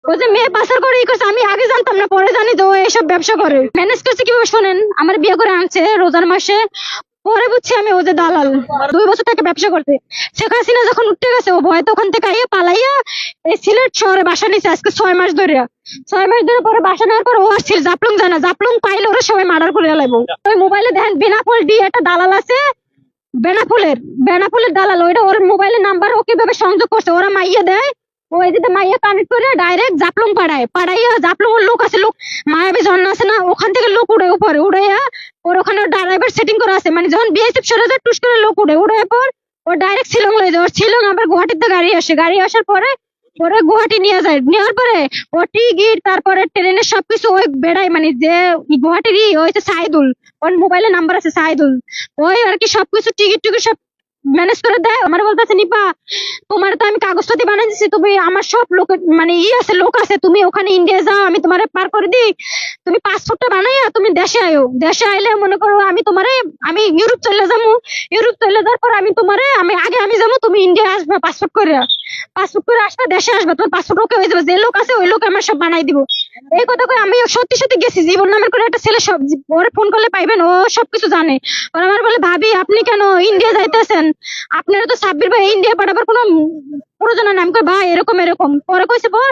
ও যে মেয়ে পাচার করে ই করছে, আমি আগে জানতাম না, পরে জানি যে ও এসব ব্যবসা করে। ম্যানেজ করছে কিভাবে শোনেন, আমার বিয়ে করে আনছে রোজার মাসে, পরে বুঝছি আমি ও যে দালাল 2 বছর থেকে ব্যবসা করতে। শেখ হাসিনা যখন উঠে গেছে ও ভয়তে ওখান থেকে আইয়া পালাইয়া এই সিলেট শহরে বাসা নিছে আজকে 6 মাস ধরে। 6 মাস ধরে পরে বাসা নেওয়ার পর ও আসছিল জাপলং জানা, জাপলং পাইলে ওরা সবাই মার্ডার করে লাগবো। ওই মোবাইলে দেখেন বেনাপোল ডি একটা দালাল আছে, বেনাপোলের দালাল, ওইটা ওর মোবাইলের নাম্বার ও কিভাবে সংযোগ করছে, ওরা মাইয়া দেয়, ও এদিকে মাইয়া কানেক্ট করে ডাইরেক্ট জাপলং পাড়াইয়া জাপলং ওর লোক আছে, লোক মায়াবী ঝর্ণা আছে না, ওখান থেকে লোক উড়ে উপরে উড়াইয়া ওর ওখানে ড্রাইভার সেটিং করা আছে, মানে যখন বিএসএফ সরে যায় টুস করে লোক উড়ে পর ও ডাইরেক্ট শিলং লয়ে যায়। ওর শিলং আবার গুয়াহাটিতে গাড়ি আসে, গাড়ি আসার পরে পরে গুয়াহাটি নিয়ে যায়, নেওয়ার পরে ও টিকিট তারপরে ট্রেনের সবকিছু ওই বেড়াই, মানে যে গুয়াহাটির ওই যে সাইদুল, ওর মোবাইলে নাম্বার আছে সাইদুল, ওই আর কি সবকিছু টিকিট টিকিট সব ম্যানেজ করে দেয়। আমার বলতেছে নিপা তোমার তো আমি কাগজপাতি বানাই দিচ্ছি, তুমি আমার সব লোক মানে আছে লোক আছে, তুমি ওখানে ইন্ডিয়া যাও, আমি তোমার পার করে দিই, তুমি পাসপোর্টটা বানাইয়া তুমি দেশে আয়ো, দেশে আইলে মনে করো আমি তোমারে আমি ইউরোপ চলে যাবো, ইউরোপ চলে যাওয়ার পর আমি তোমারে আমি যাবো, তুমি ইন্ডিয়া আসবা পাসপোর্ট করে আসবা, দেশে আসবা, তোমার পাসপোর্ট ওকে হয়ে যাবে, যে লোক আছে ওই লোক আমার সব বানাই দিব। এই কথা করে আমি সত্যি সত্যি গেছি, জীবন নামের করে একটা ছেলে, সব ওরে ফোন করলে পাইবেন, ও সবকিছু জানে। ওরা আমার বলে ভাবি আপনি কেন ইন্ডিয়া যাইতেছেন, আপনারা তো সাব্বির ভাই ইন্ডিয়া পাঠাবার কোনো প্রয়োজন নাই। আমি কই ভাই এরকম এরকম, পরে কইছে পর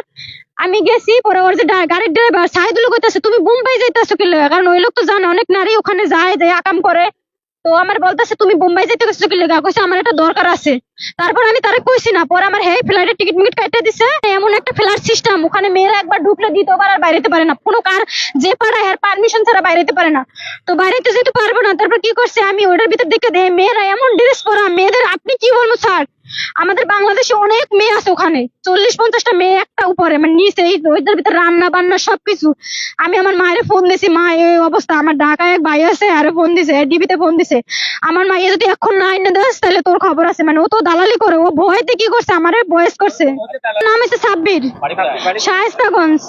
আমি গেছি, পরে ওর যে গাড়ির ড্রাইভার সাইদুল কইতাছে তুমি বোম্বাই যাইতেছো কি লাগা, কারণ ওই লোক তো জানে অনেক নারী ওখানে যায় আকাম করে, তো আমার বলতেছে তুমি বোম্বাই যাইতে গেছো কি লাগা, কইছে আমার একটা দরকার আছে। তারপর আমি তারে কইছি না, পরে আমার হে ফ্লাইটের টিকিট মিকিট কাটতে দিছে, এমন একটা ফ্লাইট সিস্টেম ওখানে মেয়েরা একবার ঢুকলে দ্বিতীয়বার আর বাইরেতে পারে না, কোনো কার যে পাড়ায় আর পারমিশন ছাড়া বাইরেতে পারে না, তো বাইরেতে যেতে পারবো না। তারপর কি করছে আমি ওটার ভিতর দেখে দেয় মেয়েরা এমন ড্রেস পরা, মেয়েদের আপনি কি বলবো স্যার, আমাদের বাংলাদেশে অনেক মেয়ে আছে ওখানে, 40-50টা মেয়ে একটা উপরে মানে নিচে, ওইটার ভিতরে রান্না বান্না সবকিছু। আমি আমার মায়ের ফোন দিছি, মা এই অবস্থা, আমার ঢাকায় এক ভাই আছে আরে ফোন দিছে, ডিবিতে ফোন দিছে, আমার মাইয়া যদি এখন না এনে দেস তাহলে তোর খবর আছে, মানে ও তো দালালি করে, ও ভয়তে কি করছে আমারে বয়স করছে। নাম হচ্ছে সাব্বির, শায়েস্তাগঞ্জ।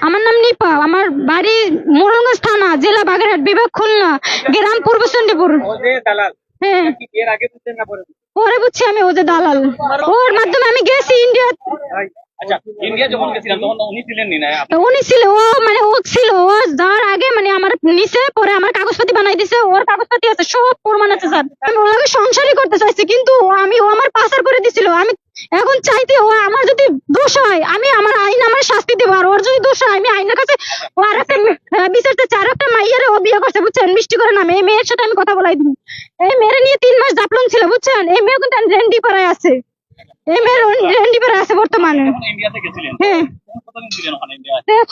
আমার নাম নিপা, আমার বাড়ি মোড়লগঞ্জ থানা, জেলা বাগেরহাট, বিভাগ খুলনা, গ্রাম পূর্ব চণ্ডীপুর। হ্যাঁ পরে বুঝছি আমি ও যে দালাল, ওর মাধ্যমে আমি গেছি ইন্ডিয়া। উনি ছিল, ও মানে ও ছিল, ও যাওয়ার আগে মানে আমার নিচে, পরে আমার কাগজপাতি বানাই দিছে, ওর কাগজপাতি আছে সব প্রমাণ আছে স্যার। আমি ওর লগে সংসারই করতে চাইছি, কিন্তু ও আমার পাচার করে দিছিল। আমি এখন চাইতে ও আমার যদি দোষ হয় আমি আমার আইন আমার শাস্তি দেবো, আর ওর যদি দোষ হয় আমি আইনের কাছে ও আর একটা বিচার চাচ্ছি। আর একটা মাইয়ারে ও বিয়ে করছে বুঝছেন, মিষ্টি করে নামে, এই মেয়ের সাথে আমি কথা বলাই দিই, এই মেয়ের নিয়ে 3 মাস জাপলং ছিল বুঝছেন, এই মেয়ে কিন্তু রেন্ডি পাড়ায় আছে, এই মেয়ের রেন্ডি পাড়ায় আছে বর্তমানে। হ্যাঁ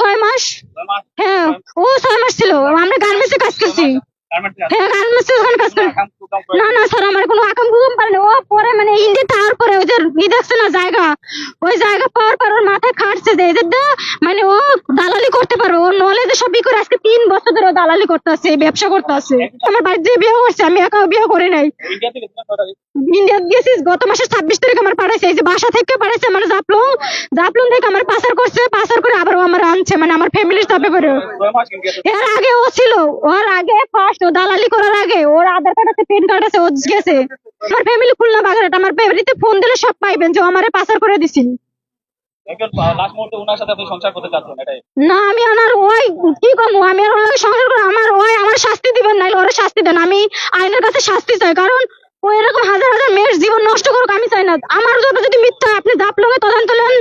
6 মাস, হ্যাঁ ও 6 মাস ছিল, আমরা গার্মেন্টসে কাজ করছি। হ্যাঁ গার্মেন্টসে ওখানে কাজ করি। না না স্যার আমার কোনো আকাম কুকাম পারে না, ও পরে মানে ইন্ডিয়া তার পরে ওই যে দেখছে না জায়গা, ওই জায়গা পাওয়ার পর ওর মাথায় খাটছে যে এদের মানে ও দালালি করতে পারবে, ওর নলেজে সবই করে আজকে 3 বছর ধরে দালালি করতে আছে, ব্যবসা করতে আছে। আমার বাড়িতে যে বিয়ে করছে আমি একা বিয়ে করি নাই, ইন্ডিয়া গেছি গত মাসের 26 তারিখ আমার পাঠাইছে, এই যে বাসা থেকে পাঠাইছে আমার জাপলং থেকে আমার পাচার করছে, পাচার করে আবার ও আমার আনছে, মানে আমার ফ্যামিলির চাপে করে। এর আগে ও ছিল, ওর আগে ফার্স্ট ও দালালি করার আগে ওর আধার কার্ড আছে, প্যান কার্ড আছে, ও গেছে। আমার ফ্যামিলি খুলনা বাগেরহাট, আমার ফ্যামিলিতে ফোন দিলে সব পাইবেন যে ও আমারে পাচার করে দিছিল। না আমি ওনার ওই কি করবো, আমি আর ওর লগে সংসার করে আমার ওই আমার শাস্তি দিবেন, নাইলে ওরা শাস্তি দেন, আমি আইনের কাছে শাস্তি চাই, কারণ ও এরকম হাজার হাজার মেয়ের জীবন নষ্ট করুক আমি চাই না। আমার জন্য যদি মিথ্যা আপনি জাপলং এ তদন্ত নেন,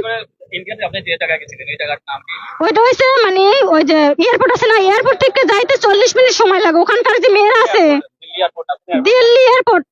ওইটা হয়েছে মানে ওই যে এয়ারপোর্ট আছে না, এয়ারপোর্ট থেকে যাইতে 40 মিনিট সময় লাগে, ওখানকার যে মেয়েরা আছে দিল্লি এয়ারপোর্ট